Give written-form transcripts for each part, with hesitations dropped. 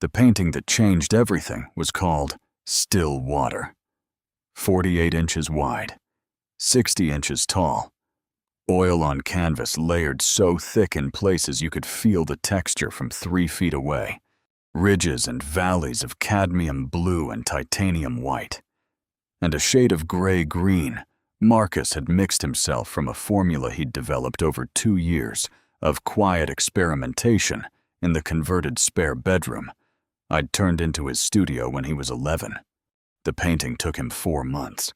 The painting that changed everything was called Still Water. 48 inches wide, 60 inches tall, oil on canvas layered so thick in places you could feel the texture from 3 feet away, ridges and valleys of cadmium blue and titanium white, and a shade of gray-green. Marcus had mixed himself from a formula he'd developed over 2 years of quiet experimentation in the converted spare bedroom I'd turned into his studio when he was 11. The painting took him 4 months.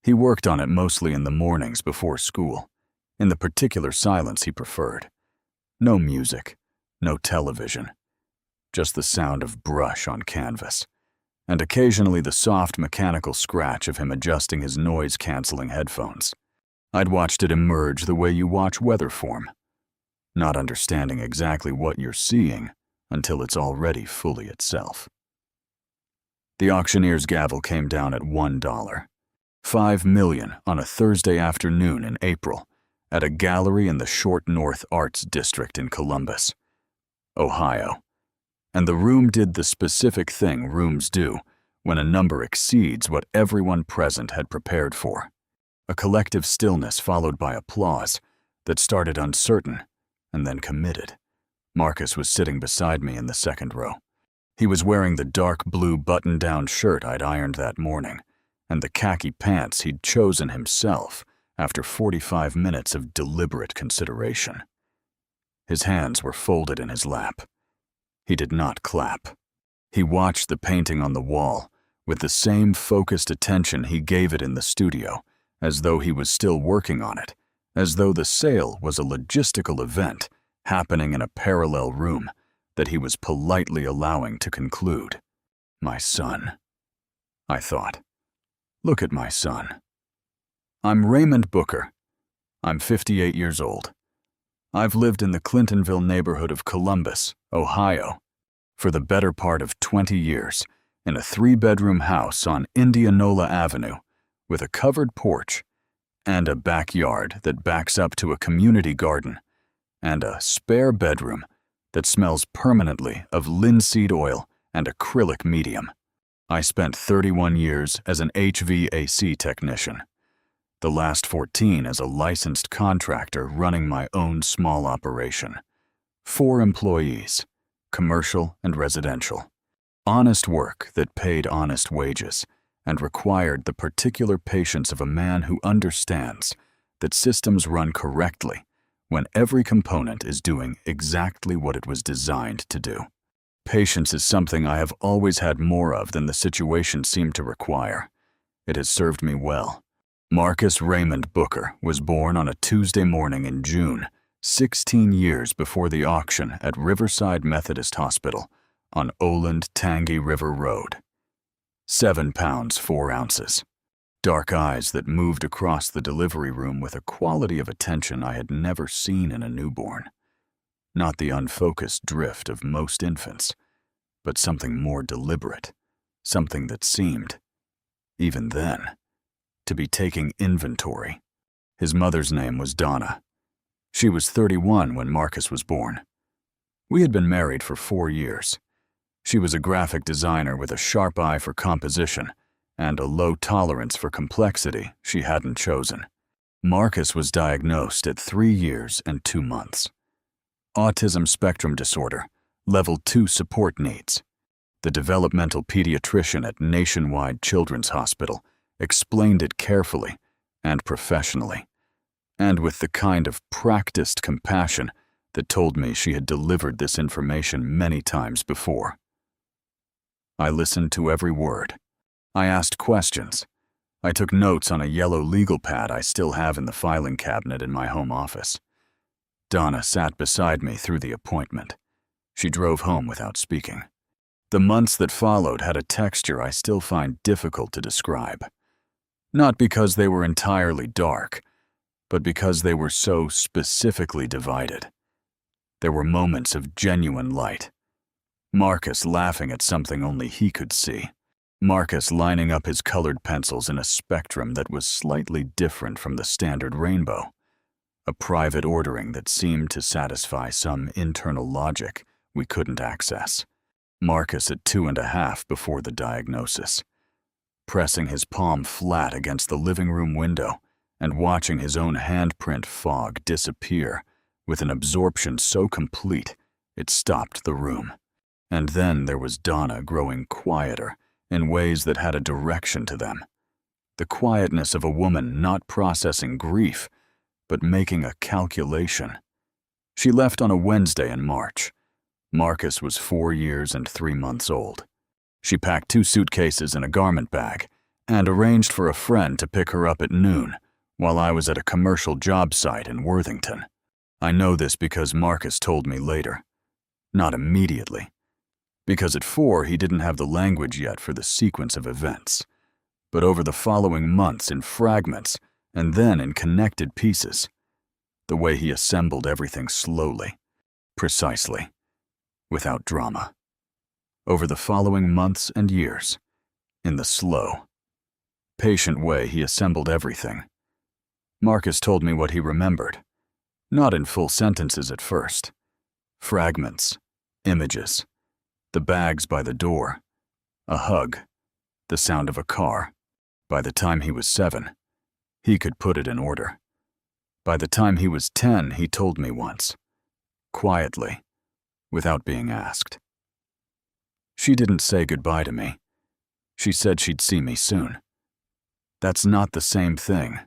He worked on it mostly in the mornings before school, in the particular silence he preferred. No music, no television, just the sound of brush on canvas, and occasionally the soft mechanical scratch of him adjusting his noise-canceling headphones. I'd watched it emerge the way you watch weather form, not understanding exactly what you're seeing until it's already fully itself. The auctioneer's gavel came down at $1. $5 million on a Thursday afternoon in April at a gallery in the Short North Arts District in Columbus, Ohio. And the room did the specific thing rooms do when a number exceeds what everyone present had prepared for. A collective stillness followed by applause that started uncertain and then committed. Marcus was sitting beside me in the second row. He was wearing the dark blue button-down shirt I'd ironed that morning and the khaki pants he'd chosen himself after 45 minutes of deliberate consideration. His hands were folded in his lap. He did not clap. He watched the painting on the wall with the same focused attention he gave it in the studio, as though he was still working on it, as though the sale was a logistical event happening in a parallel room that he was politely allowing to conclude. My son, I thought. Look at my son. I'm Raymond Booker. I'm 58 years old. I've lived in the Clintonville neighborhood of Columbus, Ohio, for the better part of 20 years in a 3-bedroom house on Indianola Avenue with a covered porch and a backyard that backs up to a community garden and a spare bedroom that smells permanently of linseed oil and acrylic medium. I spent 31 years as an HVAC technician, the last 14 as a licensed contractor running my own small operation. 4 employees, commercial and residential. Honest work that paid honest wages and required the particular patience of a man who understands that systems run correctly when every component is doing exactly what it was designed to do. Patience is something I have always had more of than the situation seemed to require. It has served me well. Marcus Raymond Booker was born on a Tuesday morning in June, 16 years before the auction at Riverside Methodist Hospital on Oland-Tangi River Road. 7 pounds 4 ounces. Dark eyes that moved across the delivery room with a quality of attention I had never seen in a newborn. Not the unfocused drift of most infants, but something more deliberate, something that seemed, even then, to be taking inventory. His mother's name was Donna. She was 31 when Marcus was born. We had been married for 4 years. She was a graphic designer with a sharp eye for composition and a low tolerance for complexity she hadn't chosen. Marcus was diagnosed at 3 years and 2 months. Autism spectrum disorder, level 2 support needs. The developmental pediatrician at Nationwide Children's Hospital explained it carefully and professionally, and with the kind of practiced compassion that told me she had delivered this information many times before. I listened to every word. I asked questions. I took notes on a yellow legal pad I still have in the filing cabinet in my home office. Donna sat beside me through the appointment. She drove home without speaking. The months that followed had a texture I still find difficult to describe. Not because they were entirely dark, but because they were so specifically divided. There were moments of genuine light. Marcus laughing at something only he could see. Marcus lining up his colored pencils in a spectrum that was slightly different from the standard rainbow. A private ordering that seemed to satisfy some internal logic we couldn't access. Marcus at 2.5 before the diagnosis, pressing his palm flat against the living room window and watching his own handprint fog disappear with an absorption so complete it stopped the room. And then there was Donna growing quieter in ways that had a direction to them. The quietness of a woman not processing grief, but making a calculation. She left on a Wednesday in March. Marcus was 4 years and 3 months old. She packed 2 suitcases and a garment bag and arranged for a friend to pick her up at noon while I was at a commercial job site in Worthington. I know this because Marcus told me later. Not immediately. Because at 4 he didn't have the language yet for the sequence of events. But over the following months in fragments and then in connected pieces. The way he assembled everything slowly, precisely, without drama. Over the following months and years, in the slow, patient way he assembled everything. Marcus told me what he remembered, not in full sentences at first. Fragments, images, the bags by the door, a hug, the sound of a car. By the time he was 7, he could put it in order. By the time he was 10, he told me once, quietly, without being asked. She didn't say goodbye to me. She said she'd see me soon. That's not the same thing.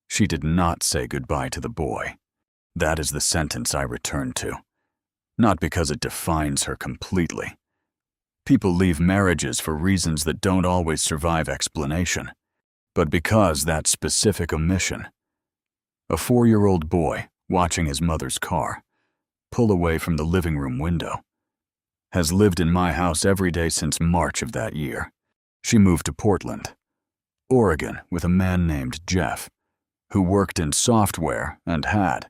She did not say goodbye to the boy. That is the sentence I return to. Not because it defines her completely. People leave marriages for reasons that don't always survive explanation, but because that specific omission. A 4-year-old boy watching his mother's car pull away from the living room window has lived in my house every day since March of that year. She moved to Portland, Oregon, with a man named Jeff, who worked in software and had,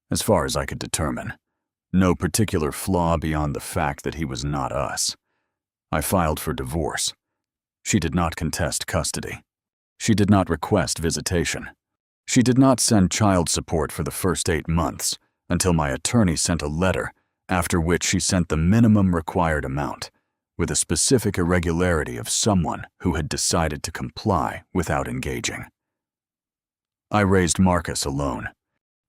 as far as I could determine, no particular flaw beyond the fact that he was not us. I filed for divorce. She did not contest custody. She did not request visitation. She did not send child support for the first 8 months until my attorney sent a letter, after which she sent the minimum required amount, with a specific irregularity of someone who had decided to comply without engaging. I raised Marcus alone.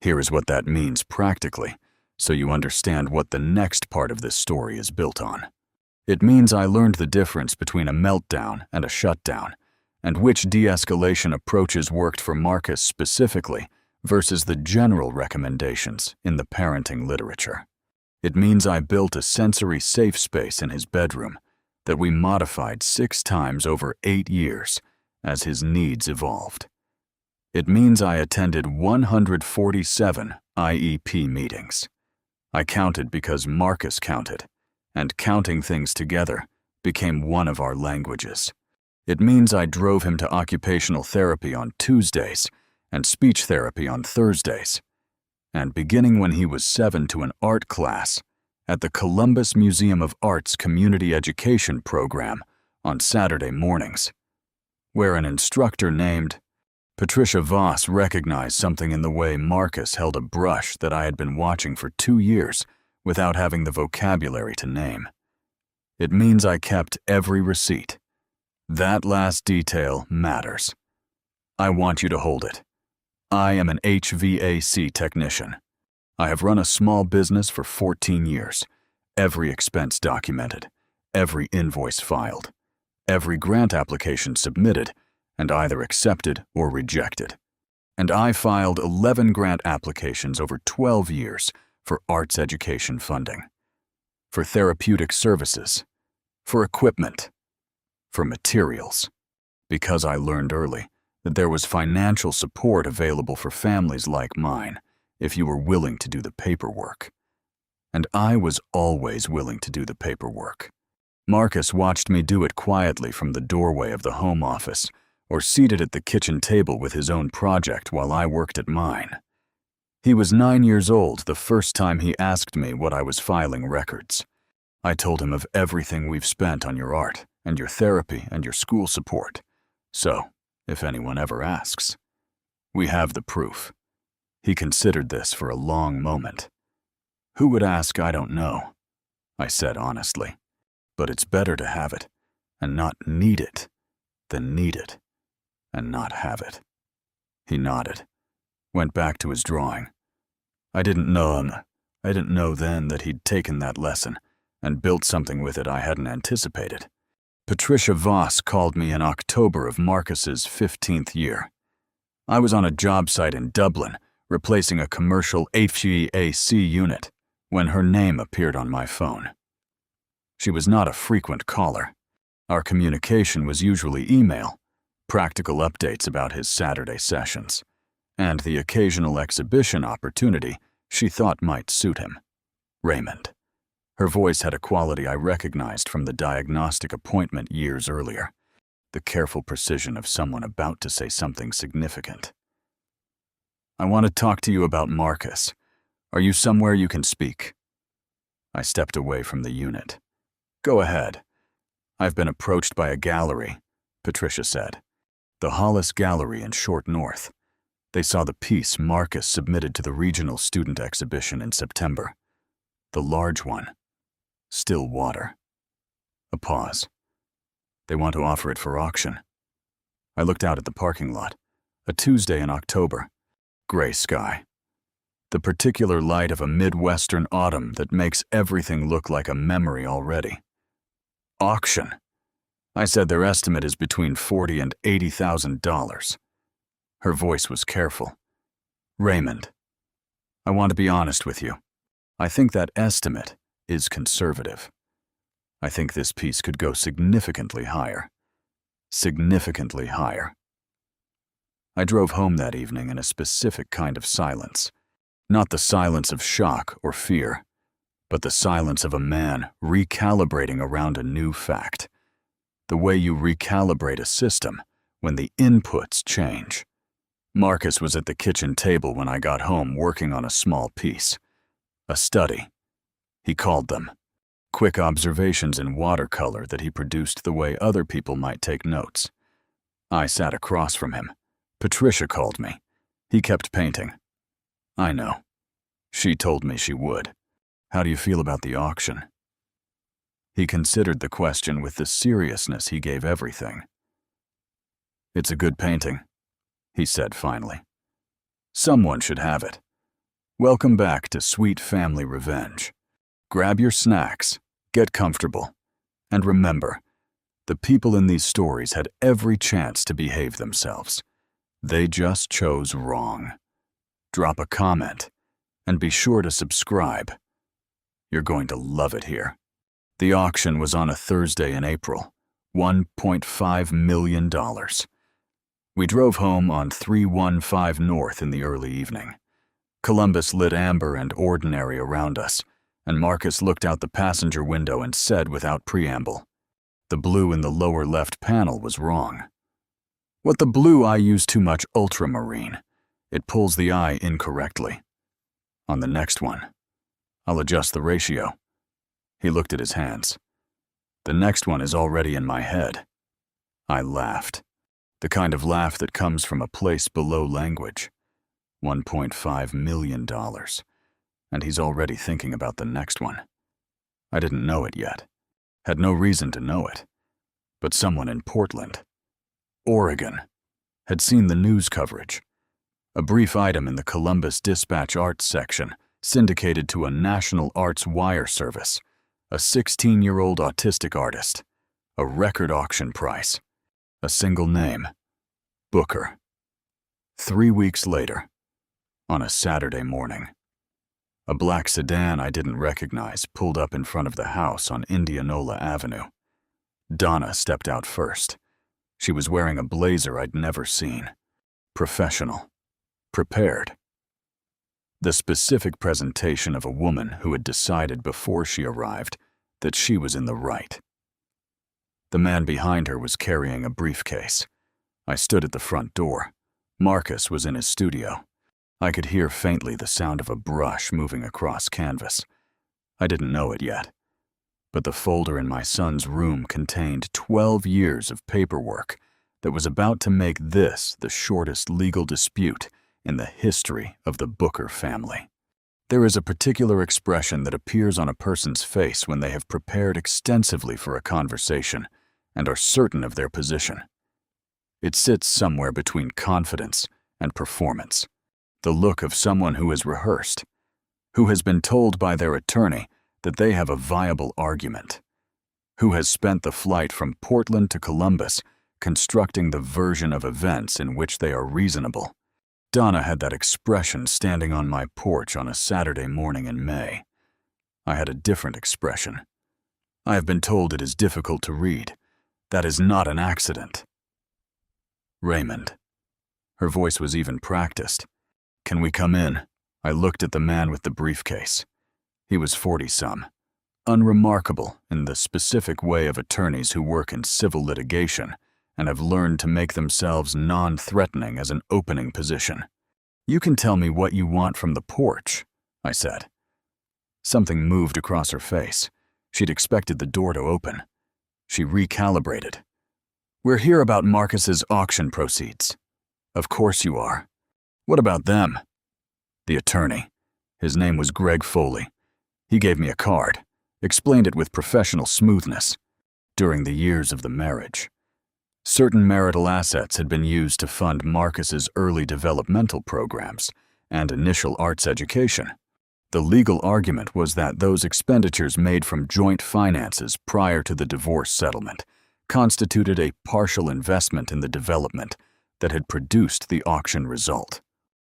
Here is what that means practically, so you understand what the next part of this story is built on. It means I learned the difference between a meltdown and a shutdown, and which de-escalation approaches worked for Marcus specifically versus the general recommendations in the parenting literature. It means I built a sensory safe space in his bedroom that we modified 6 times over 8 years as his needs evolved. It means I attended 147 IEP meetings. I counted because Marcus counted, and counting things together became one of our languages. It means I drove him to occupational therapy on Tuesdays and speech therapy on Thursdays, and beginning when he was 7 to an art class at the Columbus Museum of Art's Community Education program on Saturday mornings, where an instructor named Patricia Voss recognized something in the way Marcus held a brush that I had been watching for 2 years without having the vocabulary to name. It means I kept every receipt. That last detail matters. I want you to hold it. I am an HVAC technician. I have run a small business for 14 years, every expense documented, every invoice filed, every grant application submitted, and either accepted or rejected. And I filed 11 grant applications over 12 years for arts education funding, for therapeutic services, for equipment, for materials, because I learned early that there was financial support available for families like mine if you were willing to do the paperwork. And I was always willing to do the paperwork. Marcus watched me do it quietly from the doorway of the home office or seated at the kitchen table with his own project while I worked at mine. He was 9 years old the first time he asked me what I was filing records. I told him of everything we've spent on your art and your therapy and your school support. So, if anyone ever asks, we have the proof. He considered this for a long moment. Who would ask, I don't know, I said honestly. But it's better to have it and not need it than need it and not have it. He nodded, went back to his drawing. I didn't know then that he'd taken that lesson and built something with it I hadn't anticipated. Patricia Voss called me in October of Marcus's 15th year. I was on a job site in Dublin, replacing a commercial HVAC unit, when her name appeared on my phone. She was not a frequent caller. Our communication was usually email, practical updates about his Saturday sessions, and the occasional exhibition opportunity she thought might suit him. Raymond. Her voice had a quality I recognized from the diagnostic appointment years earlier, the careful precision of someone about to say something significant. I want to talk to you about Marcus. Are you somewhere you can speak? I stepped away from the unit. Go ahead. I've been approached by a gallery, Patricia said. The Hollis Gallery in Short North. They saw the piece Marcus submitted to the regional student exhibition in September. The large one. Still water. A pause. They want to offer it for auction. I looked out at the parking lot. A Tuesday in October. Gray sky. The particular light of a Midwestern autumn that makes everything look like a memory already. Auction. I said their estimate is between $40,000 and $80,000. Her voice was careful. Raymond, I want to be honest with you. I think that estimate is conservative. I think this piece could go significantly higher. Significantly higher. I drove home that evening in a specific kind of silence. Not the silence of shock or fear, but the silence of a man recalibrating around a new fact. The way you recalibrate a system when the inputs change. Marcus was at the kitchen table when I got home working on a small piece. A study. He called them. Quick observations in watercolor that he produced the way other people might take notes. I sat across from him. Patricia called me. He kept painting. I know. She told me she would. How do you feel about the auction? He considered the question with the seriousness he gave everything. It's a good painting, he said finally. Someone should have it. Welcome back to Sweet Family Revenge. Grab your snacks, get comfortable, and remember, the people in these stories had every chance to behave themselves. They just chose wrong. Drop a comment, and be sure to subscribe. You're going to love it here. The auction was on a Thursday in April. $1.5 million. We drove home on 315 North in the early evening. Columbus lit amber and ordinary around us, and Marcus looked out the passenger window and said without preamble, the blue in the lower left panel was wrong. What the blue I use too much ultramarine. It pulls the eye incorrectly. On the next one, I'll adjust the ratio. He looked at his hands. The next one is already in my head. I laughed. The kind of laugh that comes from a place below language. $1.5 million. And he's already thinking about the next one. I didn't know it yet. Had no reason to know it. But someone in Portland, Oregon, had seen the news coverage. A brief item in the Columbus Dispatch Arts section syndicated to a National Arts wire service. A 16-year-old autistic artist. A record auction price. A single name. Booker. 3 weeks later, on a Saturday morning, a black sedan I didn't recognize pulled up in front of the house on Indianola Avenue. Donna stepped out first. She was wearing a blazer I'd never seen. Professional. Prepared. The specific presentation of a woman who had decided before she arrived that she was in the right. The man behind her was carrying a briefcase. I stood at the front door. Marcus was in his studio. I could hear faintly the sound of a brush moving across canvas. I didn't know it yet, but the folder in my son's room contained 12 years of paperwork that was about to make this the shortest legal dispute in the history of the Booker family. There is a particular expression that appears on a person's face when they have prepared extensively for a conversation and are certain of their position. It sits somewhere between confidence and performance, the look of someone who has rehearsed, who has been told by their attorney that they have a viable argument, who has spent the flight from Portland to Columbus constructing the version of events in which they are reasonable. Donna had that expression standing on my porch on a Saturday morning in May. I had a different expression. I have been told it is difficult to read. That is not an accident. Raymond. Her voice was even practiced. Can we come in? I looked at the man with the briefcase. He was 40-some, unremarkable in the specific way of attorneys who work in civil litigation and have learned to make themselves non-threatening as an opening position. You can tell me what you want from the porch, I said. Something moved across her face. She'd expected the door to open. She recalibrated. We're here about Marcus's auction proceeds. Of course you are. What about them? The attorney. His name was Greg Foley. He gave me a card, explained it with professional smoothness. During the years of the marriage, certain marital assets had been used to fund Marcus's early developmental programs and initial arts education. The legal argument was that those expenditures made from joint finances prior to the divorce settlement constituted a partial investment in the development that had produced the auction result.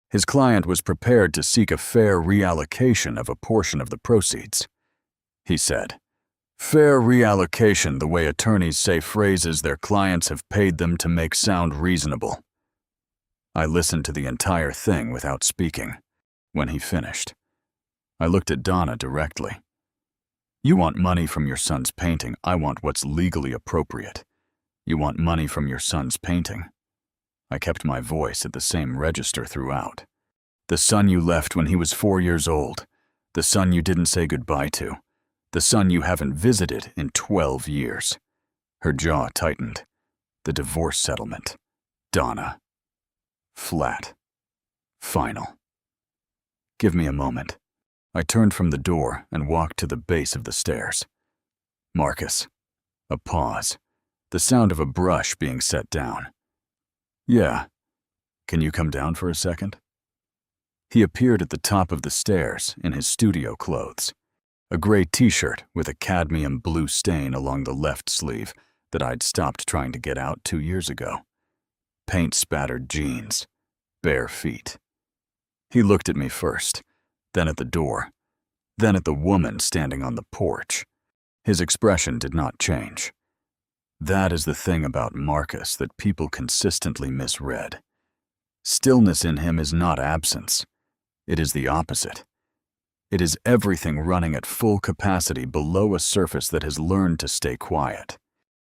His client was prepared to seek a fair reallocation of a portion of the proceeds. He said, "Fair reallocation, the way attorneys say phrases their clients have paid them to make sound reasonable." I listened to the entire thing without speaking. When he finished, I looked at Donna directly. You want money from your son's painting. I want what's legally appropriate. You want money from your son's painting. I kept my voice at the same register throughout. The son you left when he was 4 years old. The son you didn't say goodbye to. The son you haven't visited in 12 years. Her jaw tightened. The divorce settlement. Donna. Flat. Final. Give me a moment. I turned from the door and walked to the base of the stairs. Marcus. A pause. The sound of a brush being set down. Yeah. Can you come down for a second? He appeared at the top of the stairs in his studio clothes. A gray t-shirt with a cadmium blue stain along the left sleeve that I'd stopped trying to get out 2 years ago. Paint-spattered jeans. Bare feet. He looked at me first, then at the door, then at the woman standing on the porch. His expression did not change. That is the thing about Marcus that people consistently misread. Stillness in him is not absence. It is the opposite. It is everything running at full capacity below a surface that has learned to stay quiet.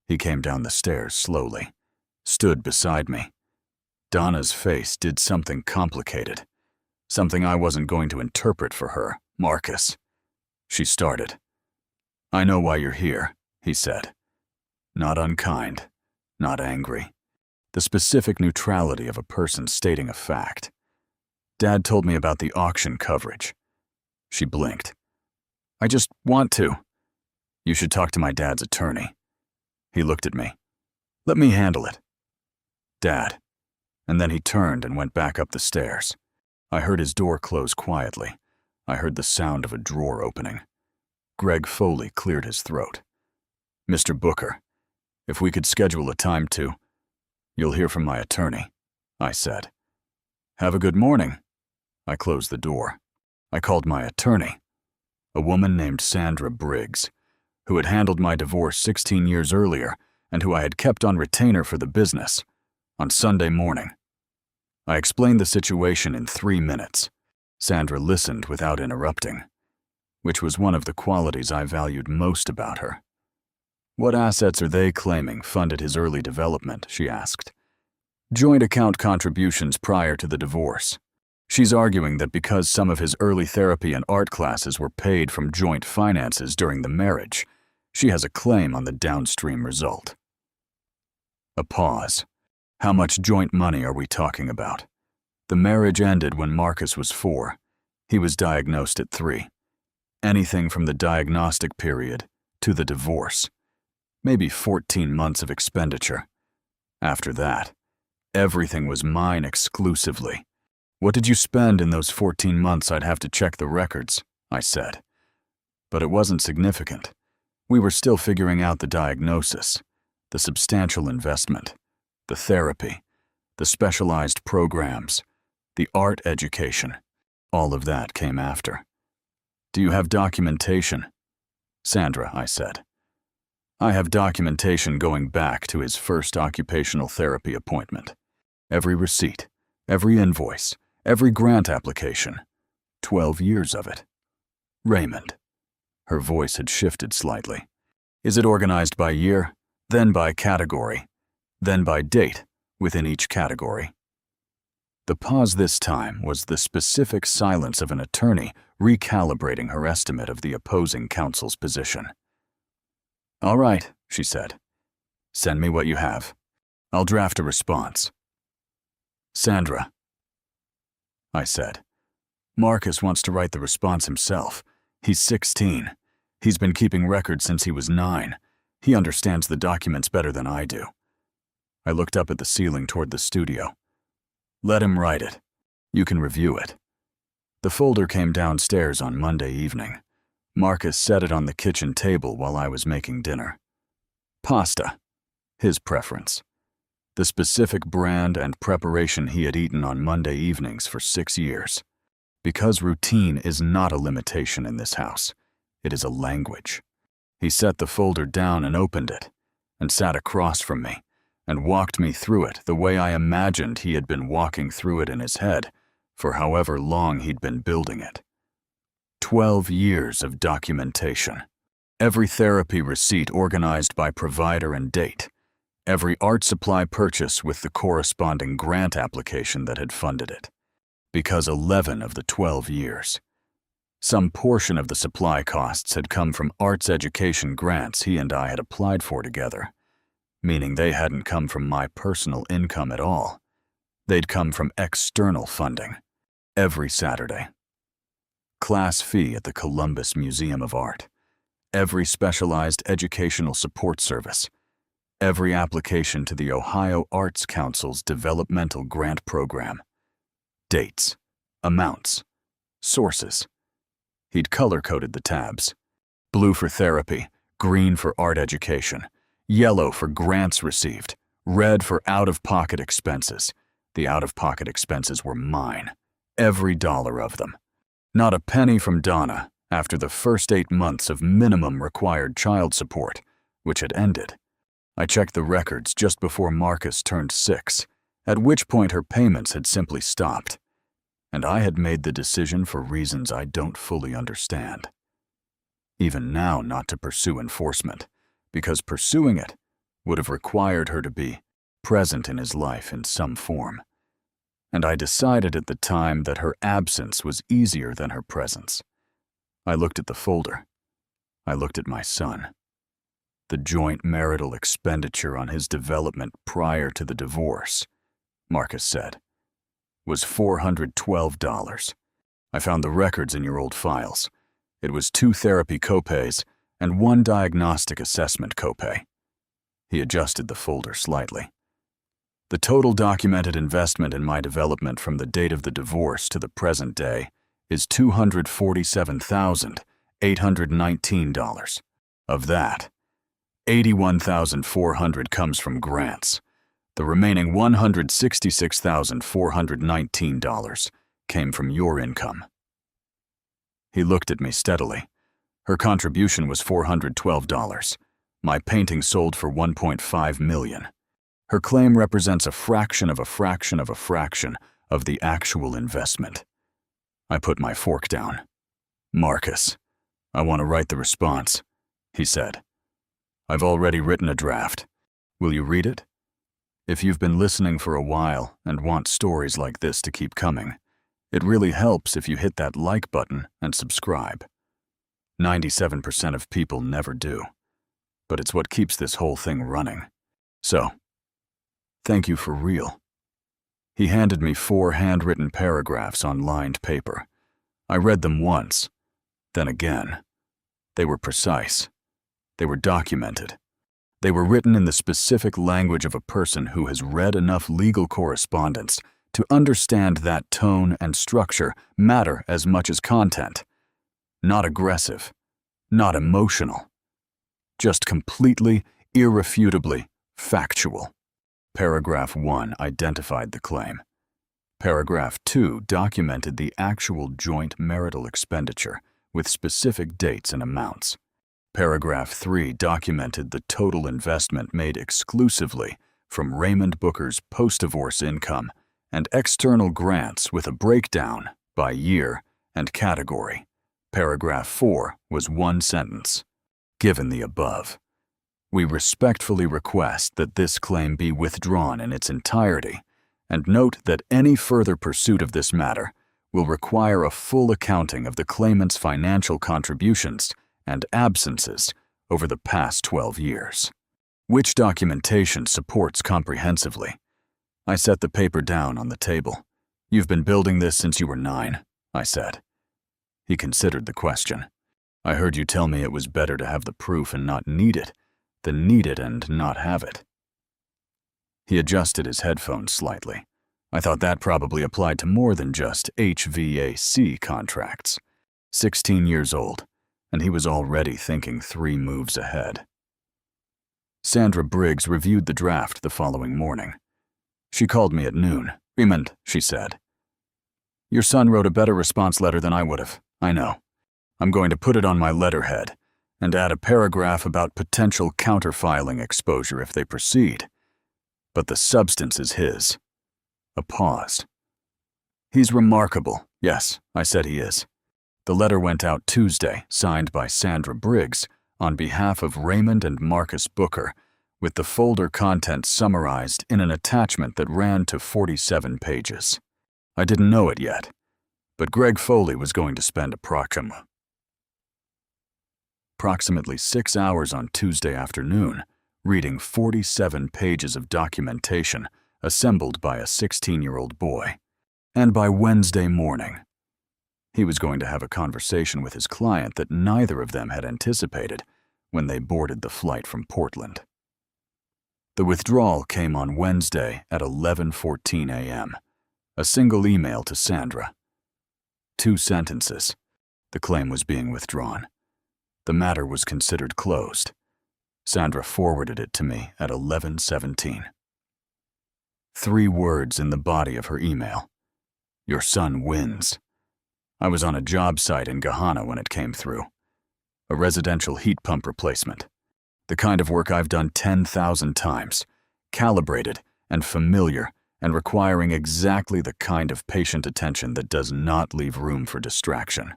He came down the stairs slowly, stood beside me. Donna's face did something complicated, something I wasn't going to interpret for her. Marcus. She started. I know why you're here, he said. Not unkind, not angry. The specific neutrality of a person stating a fact. Dad told me about the auction coverage. She blinked. I just want to. You should talk to my dad's attorney. He looked at me. Let me handle it. Dad. And then he turned and went back up the stairs. I heard his door close quietly. I heard the sound of a drawer opening. Greg Foley cleared his throat. Mr. Booker, if we could schedule a time to... You'll hear from my attorney, I said. Have a good morning. I closed the door. I called my attorney, a woman named Sandra Briggs, who had handled my divorce 16 years earlier and who I had kept on retainer for the business, on Sunday morning. I explained the situation in 3 minutes. Sandra listened without interrupting, which was one of the qualities I valued most about her. What assets are they claiming funded his early development, she asked. Joint account contributions prior to the divorce. She's arguing that because some of his early therapy and art classes were paid from joint finances during the marriage, she has a claim on the downstream result. A pause. How much joint money are we talking about? The marriage ended when Marcus was 4. He was diagnosed at 3. Anything from the diagnostic period to the divorce. Maybe 14 months of expenditure. After that, everything was mine exclusively. What did you spend in those 14 months? I'd have to check the records, I said. But it wasn't significant. We were still figuring out the diagnosis, the substantial investment, the therapy, the specialized programs, the art education. All of that came after. Do you have documentation? Sandra, I said. I have documentation going back to his first occupational therapy appointment. Every receipt, every invoice, every grant application. 12 years of it. Raymond. Her voice had shifted slightly. Is it organized by year, then by category, then by date within each category? The pause this time was the specific silence of an attorney recalibrating her estimate of the opposing counsel's position. All right, she said. Send me what you have. I'll draft a response. Sandra, I said. Marcus wants to write the response himself. He's 16. He's been keeping records since he was 9. He understands the documents better than I do. I looked up at the ceiling toward the studio. Let him write it. You can review it. The folder came downstairs on Monday evening. Marcus set it on the kitchen table while I was making dinner. Pasta. His preference. The specific brand and preparation he had eaten on Monday evenings for 6 years. Because routine is not a limitation in this house. It is a language. He set the folder down and opened it, and sat across from me, and walked me through it the way I imagined he had been walking through it in his head for however long he'd been building it. 12 years of documentation. Every therapy receipt organized by provider and date. Every art supply purchase with the corresponding grant application that had funded it. Because 11 of the 12 years. Some portion of the supply costs had come from arts education grants he and I had applied for together, meaning they hadn't come from my personal income at all. They'd come from external funding. Every Saturday. Class fee at the Columbus Museum of Art. Every specialized educational support service. Every application to the Ohio Arts Council's developmental grant program. Dates. Amounts. Sources. He'd color-coded the tabs. Blue for therapy, green for art education, yellow for grants received, red for out-of-pocket expenses. The out-of-pocket expenses were mine. Every dollar of them. Not a penny from Donna after the first 8 months of minimum required child support, which had ended. I checked the records just before Marcus turned 6, at which point her payments had simply stopped. And I had made the decision for reasons I don't fully understand. Even now not to pursue enforcement, because pursuing it would have required her to be present in his life in some form. And I decided at the time that her absence was easier than her presence. I looked at the folder. I looked at my son. The joint marital expenditure on his development prior to the divorce, Marcus said, was $412. I found the records in your old files. It was 2 therapy copays and 1 diagnostic assessment copay. He adjusted the folder slightly. The total documented investment in my development from the date of the divorce to the present day is $247,819. Of that, $81,400 comes from grants. The remaining $166,419 came from your income. He looked at me steadily. Her contribution was $412. My painting sold for $1.5 million. Her claim represents a fraction of a fraction of a fraction of the actual investment. I put my fork down. Marcus, I want to write the response, he said. I've already written a draft. Will you read it? If you've been listening for a while and want stories like this to keep coming, it really helps if you hit that like button and subscribe. 97% of people never do, but it's what keeps this whole thing running. So, thank you for real. He handed me 4 handwritten paragraphs on lined paper. I read them once, then again. They were precise. They were documented. They were written in the specific language of a person who has read enough legal correspondence to understand that tone and structure matter as much as content. Not aggressive, not emotional, just completely, irrefutably factual. Paragraph 1 identified the claim. Paragraph 2 documented the actual joint marital expenditure with specific dates and amounts. Paragraph 3 documented the total investment made exclusively from Raymond Booker's post-divorce income and external grants with a breakdown by year and category. Paragraph 4 was one sentence. Given the above, we respectfully request that this claim be withdrawn in its entirety, and note that any further pursuit of this matter will require a full accounting of the claimant's financial contributions and absences over the past 12 years. Which documentation supports comprehensively? I set the paper down on the table. You've been building this since you were 9, I said. He considered the question. I heard you tell me it was better to have the proof and not need it than need it and not have it. He adjusted his headphones slightly. I thought that probably applied to more than just HVAC contracts. 16 years old, and he was already thinking 3 moves ahead. Sandra Briggs reviewed the draft the following morning. She called me at noon. Raymond, she said. Your son wrote a better response letter than I would have. I know. I'm going to put it on my letterhead and add a paragraph about potential counterfiling exposure if they proceed. But the substance is his. A pause. He's remarkable. Yes, I said he is. The letter went out Tuesday, signed by Sandra Briggs, on behalf of Raymond and Marcus Booker, with the folder contents summarized in an attachment that ran to 47 pages. I didn't know it yet, but Greg Foley was going to spend approximately 6 hours on Tuesday afternoon reading 47 pages of documentation assembled by a 16-year-old boy. And by Wednesday morning, he was going to have a conversation with his client that neither of them had anticipated when they boarded the flight from Portland. The withdrawal came on Wednesday at 11:14 a.m., a single email to Sandra. 2 sentences. The claim was being withdrawn. The matter was considered closed. Sandra forwarded it to me at 11:17. 3 words in the body of her email. Your son wins. I was on a job site in Gahana when it came through. A residential heat pump replacement. The kind of work I've done 10,000 times, calibrated and familiar and requiring exactly the kind of patient attention that does not leave room for distraction.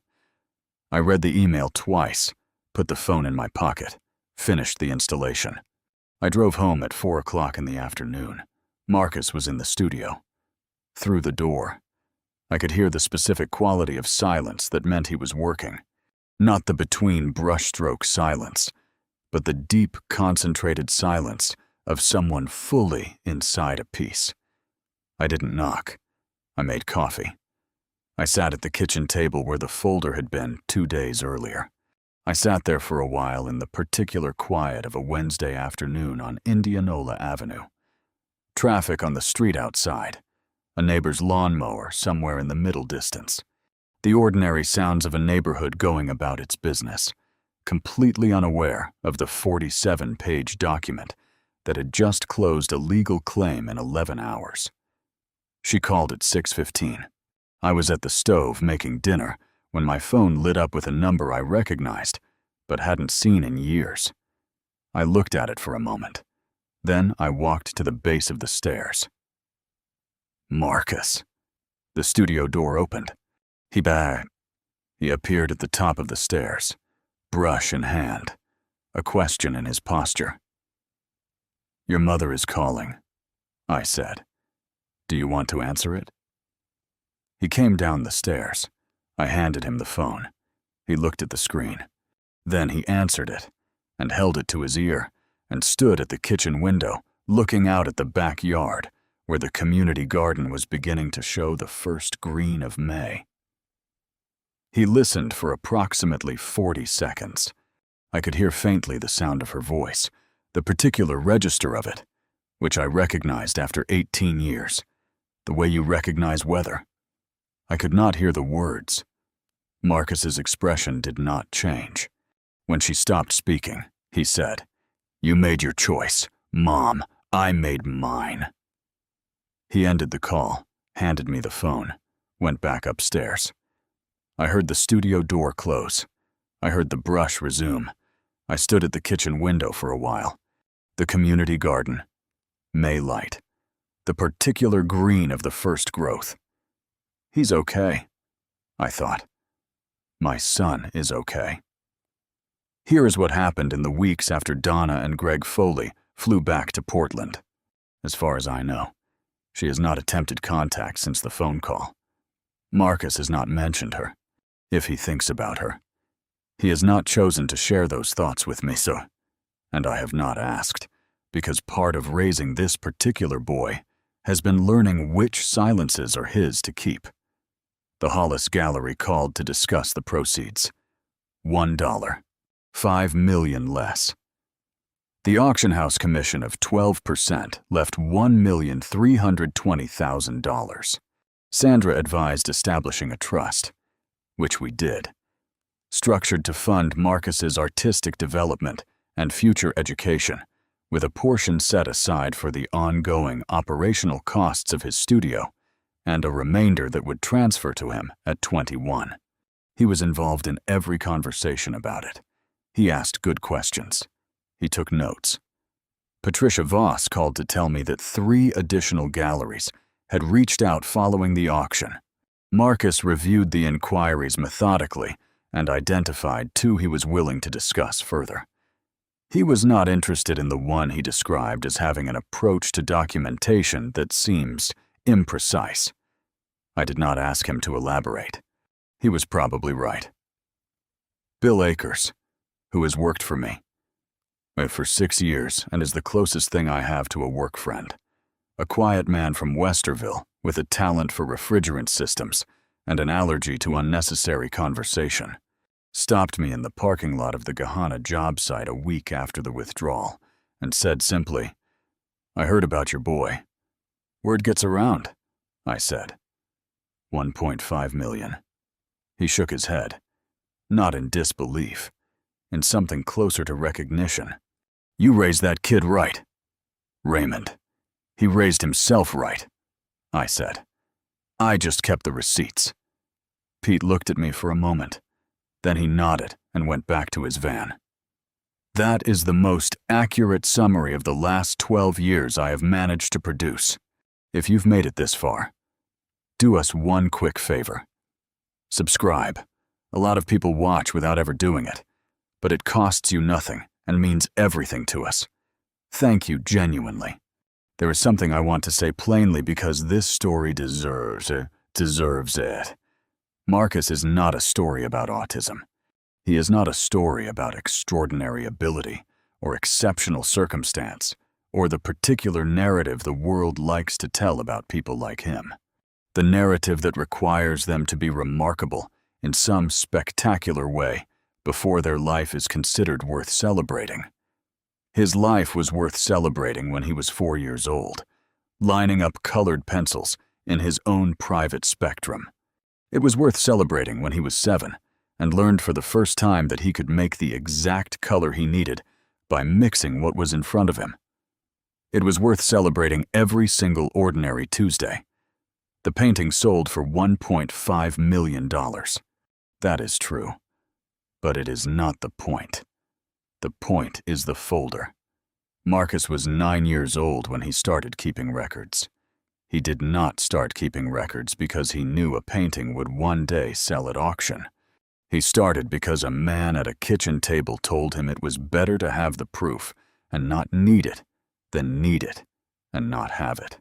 I read the email twice, put the phone in my pocket, finished the installation. I drove home at 4 o'clock in the afternoon. Marcus was in the studio. Through the door, I could hear the specific quality of silence that meant he was working. Not the between brushstroke silence, but the deep, concentrated silence of someone fully inside a piece. I didn't knock. I made coffee. I sat at the kitchen table where the folder had been 2 days earlier. I sat there for a while in the particular quiet of a Wednesday afternoon on Indianola Avenue. Traffic on the street outside, a neighbor's lawnmower somewhere in the middle distance, the ordinary sounds of a neighborhood going about its business, completely unaware of the 47-page document that had just closed a legal claim in 11 hours. She called at 6:15. I was at the stove making dinner when my phone lit up with a number I recognized but hadn't seen in years. I looked at it for a moment. Then I walked to the base of the stairs. Marcus. The studio door opened. He appeared at the top of the stairs, brush in hand, a question in his posture. Your mother is calling, I said. Do you want to answer it? He came down the stairs. I handed him the phone. He looked at the screen. Then he answered it and held it to his ear and stood at the kitchen window, looking out at the backyard where the community garden was beginning to show the first green of May. He listened for approximately 40 seconds. I could hear faintly the sound of her voice, the particular register of it, which I recognized after 18 years, the way you recognize weather. I could not hear the words. Marcus's expression did not change. When she stopped speaking, he said, "You made your choice. Mom, I made mine." He ended the call, handed me the phone, went back upstairs. I heard the studio door close. I heard the brush resume. I stood at the kitchen window for a while. The community garden. May light. The particular green of the first growth. He's okay, I thought. My son is okay. Here is what happened in the weeks after Donna and Greg Foley flew back to Portland. As far as I know, she has not attempted contact since the phone call. Marcus has not mentioned her, if he thinks about her. He has not chosen to share those thoughts with me, and I have not asked, because part of raising this particular boy has been learning which silences are his to keep. The Hollis Gallery called to discuss the proceeds. $1. 5 million less. The auction house commission of 12% left $1,320,000. Sandra advised establishing a trust, which we did, structured to fund Marcus's artistic development and future education, with a portion set aside for the ongoing operational costs of his studio, and a remainder that would transfer to him at 21. He was involved in every conversation about it. He asked good questions. He took notes. Patricia Voss called to tell me that 3 additional galleries had reached out following the auction. Marcus reviewed the inquiries methodically and identified 2 he was willing to discuss further. He was not interested in the one he described as having an approach to documentation that seems imprecise. I did not ask him to elaborate. He was probably right. Bill Akers, who has worked for me for 6 years and is the closest thing I have to a work friend. A quiet man from Westerville with a talent for refrigerant systems and an allergy to unnecessary conversation, stopped me in the parking lot of the Gahanna job site a week after the withdrawal and said simply, "I heard about your boy." "Word gets around," I said. 1.5 million. He shook his head, not in disbelief, in something closer to recognition. "You raised that kid right." "Raymond, he raised himself right," I said. "I just kept the receipts." Pete looked at me for a moment. Then he nodded and went back to his van. That is the most accurate summary of the last 12 years I have managed to produce. If you've made it this far, do us one quick favor. Subscribe. A lot of people watch without ever doing it, but it costs you nothing and means everything to us. Thank you genuinely. There is something I want to say plainly because this story deserves it. Marcus is not a story about autism. He is not a story about extraordinary ability or exceptional circumstance or the particular narrative the world likes to tell about people like him. The narrative that requires them to be remarkable in some spectacular way before their life is considered worth celebrating. His life was worth celebrating when he was 4 years old, lining up colored pencils in his own private spectrum. It was worth celebrating when he was 7 and learned for the first time that he could make the exact color he needed by mixing what was in front of him. It was worth celebrating every single ordinary Tuesday. The painting sold for $1.5 million. That is true. But it is not the point. The point is the folder. Marcus was 9 years old when he started keeping records. He did not start keeping records because he knew a painting would one day sell at auction. He started because a man at a kitchen table told him it was better to have the proof and not need it than need it and not have it.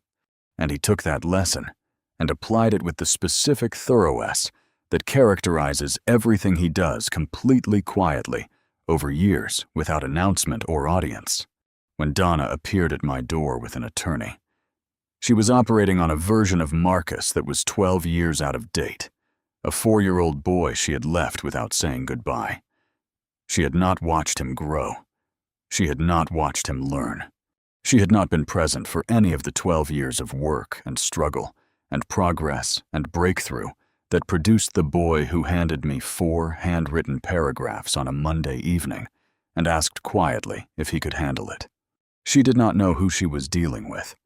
And he took that lesson and applied it with the specific thoroughness that characterizes everything he does completely quietly over years without announcement or audience. When Donna appeared at my door with an attorney, she was operating on a version of Marcus that was 12 years out of date. A 4-year-old boy she had left without saying goodbye. She had not watched him grow. She had not watched him learn. She had not been present for any of the 12 years of work and struggle and progress and breakthrough that produced the boy who handed me 4 handwritten paragraphs on a Monday evening and asked quietly if he could handle it. She did not know who she was dealing with.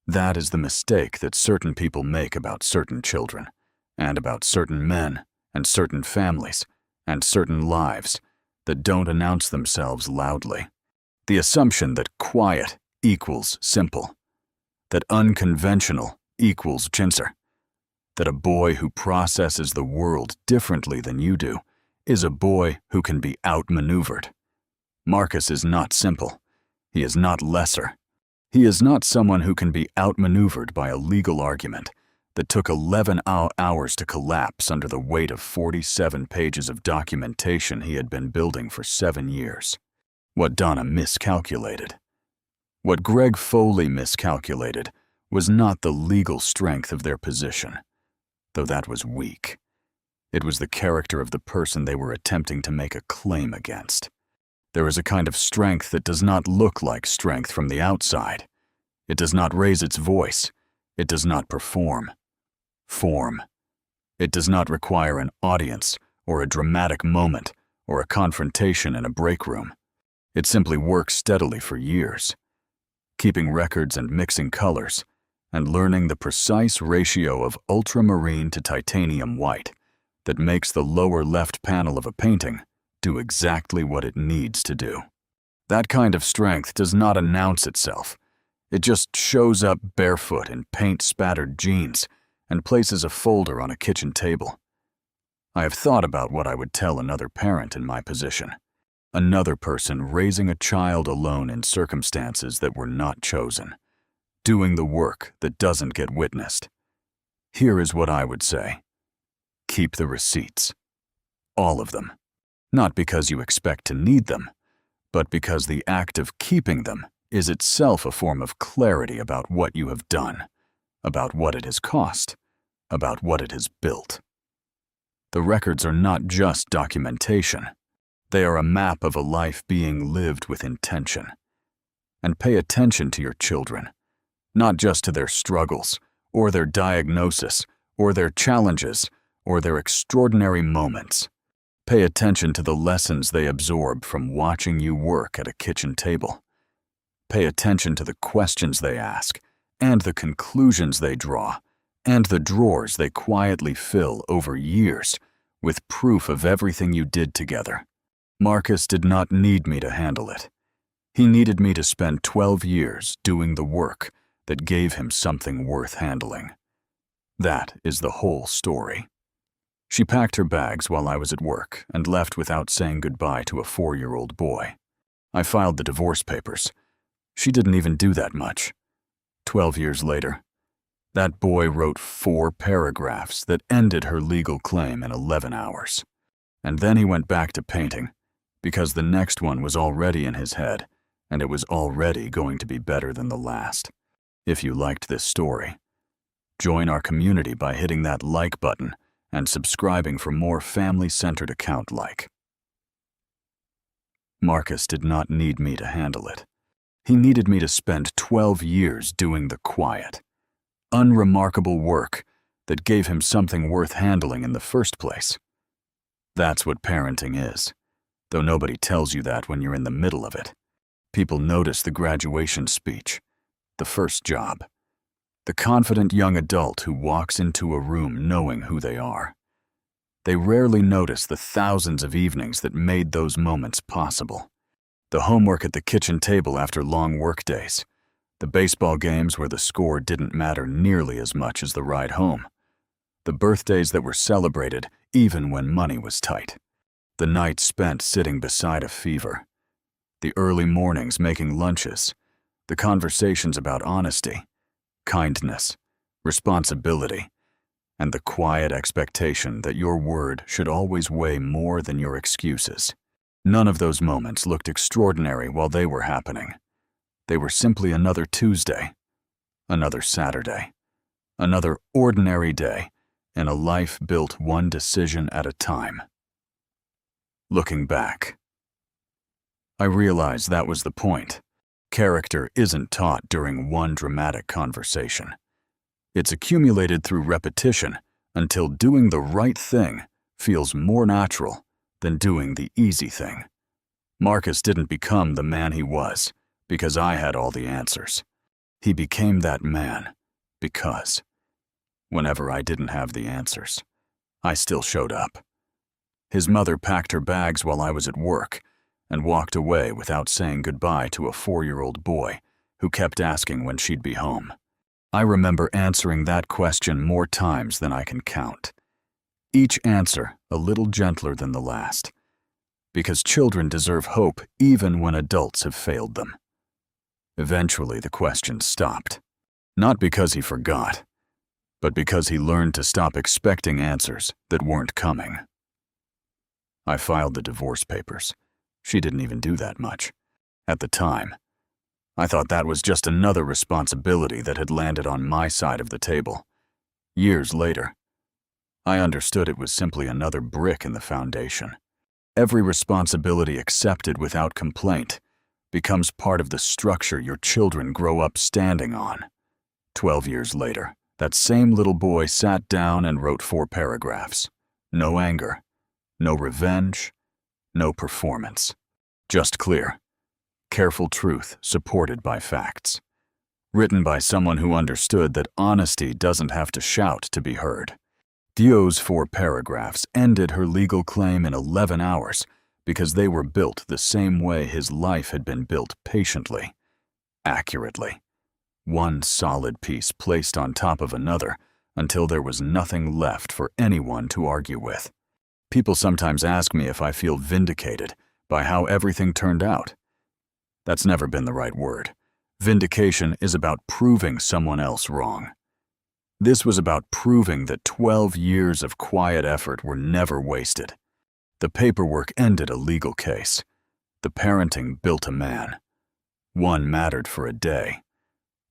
That is the mistake that certain people make about certain children, and about certain men, and certain families, and certain lives that don't announce themselves loudly. The assumption that quiet equals simple, that unconventional equals chintzer, that a boy who processes the world differently than you do is a boy who can be outmaneuvered. Marcus is not simple. He is not lesser. He is not someone who can be outmaneuvered by a legal argument that took 11 hours to collapse under the weight of 47 pages of documentation he had been building for 7 years. What Donna miscalculated, what Greg Foley miscalculated, was not the legal strength of their position, though that was weak. It was the character of the person they were attempting to make a claim against. There is a kind of strength that does not look like strength from the outside. It does not raise its voice. It does not perform. Form. It does not require an audience or a dramatic moment or a confrontation in a break room. It simply works steadily for years, keeping records and mixing colors, and learning the precise ratio of ultramarine to titanium white that makes the lower left panel of a painting do exactly what it needs to do. That kind of strength does not announce itself. It just shows up barefoot in paint-spattered jeans and places a folder on a kitchen table. I have thought about what I would tell another parent in my position, another person raising a child alone in circumstances that were not chosen, doing the work that doesn't get witnessed. Here is what I would say. Keep the receipts. All of them. Not because you expect to need them, but because the act of keeping them is itself a form of clarity about what you have done, about what it has cost, about what it has built. The records are not just documentation. They are a map of a life being lived with intention. And pay attention to your children, not just to their struggles, or their diagnosis, or their challenges, or their extraordinary moments. Pay attention to the lessons they absorb from watching you work at a kitchen table. Pay attention to the questions they ask, and the conclusions they draw, and the drawers they quietly fill over years with proof of everything you did together. Marcus did not need me to handle it. He needed me to spend 12 years doing the work that gave him something worth handling. That is the whole story. She packed her bags while I was at work and left without saying goodbye to a 4-year-old boy. I filed the divorce papers. She didn't even do that much. 12 years later, that boy wrote 4 paragraphs that ended her legal claim in 11 hours. And then he went back to painting, because the next one was already in his head, and it was already going to be better than the last. If you liked this story, join our community by hitting that like button and subscribing for more family-centered account like. Marcus did not need me to handle it. He needed me to spend 12 years doing the quiet, unremarkable work that gave him something worth handling in the first place. That's what parenting is, though nobody tells you that when you're in the middle of it. People notice the graduation speech, the first job, the confident young adult who walks into a room knowing who they are. They rarely notice the thousands of evenings that made those moments possible. The homework at the kitchen table after long workdays, the baseball games where the score didn't matter nearly as much as the ride home, the birthdays that were celebrated even when money was tight, the nights spent sitting beside a fever, the early mornings making lunches, the conversations about honesty, kindness, responsibility, and the quiet expectation that your word should always weigh more than your excuses. None of those moments looked extraordinary while they were happening. They were simply another Tuesday, another Saturday, another ordinary day in a life built one decision at a time. Looking back, I realize that was the point. Character isn't taught during one dramatic conversation. It's accumulated through repetition until doing the right thing feels more natural than doing the easy thing. Marcus didn't become the man he was because I had all the answers. He became that man because, whenever I didn't have the answers, I still showed up. His mother packed her bags while I was at work and walked away without saying goodbye to a 4-year-old boy who kept asking when she'd be home. I remember answering that question more times than I can count. Each answer a little gentler than the last, because children deserve hope even when adults have failed them. Eventually, the question stopped. Not because he forgot, but because he learned to stop expecting answers that weren't coming. I filed the divorce papers. She didn't even do that much. At the time, I thought that was just another responsibility that had landed on my side of the table. Years later, I understood it was simply another brick in the foundation. Every responsibility accepted without complaint becomes part of the structure your children grow up standing on. 12 years later, that same little boy sat down and wrote 4 paragraphs. No anger, no revenge, no performance. Just clear, careful truth supported by facts. Written by someone who understood that honesty doesn't have to shout to be heard. Dio's 4 paragraphs ended her legal claim in 11 hours because they were built the same way his life had been built, patiently, accurately. One solid piece placed on top of another until there was nothing left for anyone to argue with. People sometimes ask me if I feel vindicated by how everything turned out. That's never been the right word. Vindication is about proving someone else wrong. This was about proving that 12 years of quiet effort were never wasted. The paperwork ended a legal case. The parenting built a man. One mattered for a day.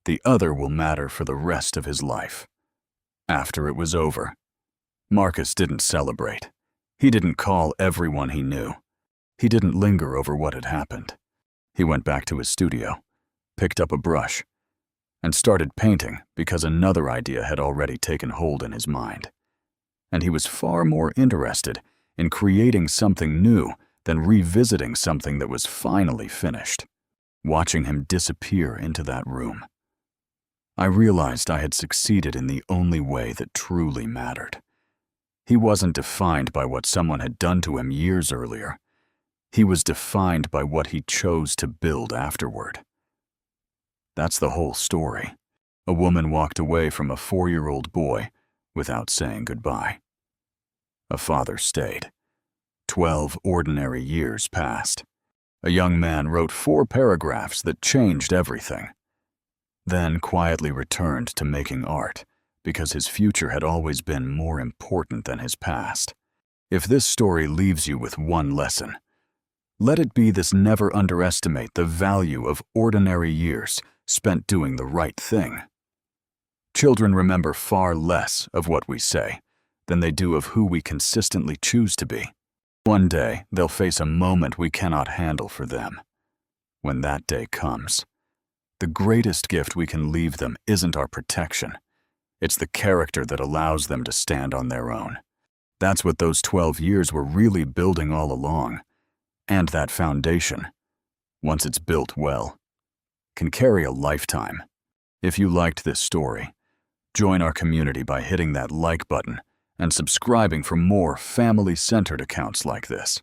The other will matter for the rest of his life. After it was over, Marcus didn't celebrate. He didn't call everyone he knew. He didn't linger over what had happened. He went back to his studio, picked up a brush, and started painting because another idea had already taken hold in his mind. And he was far more interested in creating something new than revisiting something that was finally finished. Watching him disappear into that room, I realized I had succeeded in the only way that truly mattered. He wasn't defined by what someone had done to him years earlier. He was defined by what he chose to build afterward. That's the whole story. A woman walked away from a 4-year-old boy without saying goodbye. A father stayed. 12 ordinary years passed. A young man wrote 4 paragraphs that changed everything. Then quietly returned to making art because his future had always been more important than his past. If this story leaves you with one lesson, let it be this: never underestimate the value of ordinary years spent doing the right thing. Children remember far less of what we say than they do of who we consistently choose to be. One day, they'll face a moment we cannot handle for them. When that day comes, the greatest gift we can leave them isn't our protection. It's the character that allows them to stand on their own. That's what those 12 years were really building all along. And that foundation, once it's built well, can carry a lifetime. If you liked this story, join our community by hitting that like button and subscribing for more family-centered accounts like this.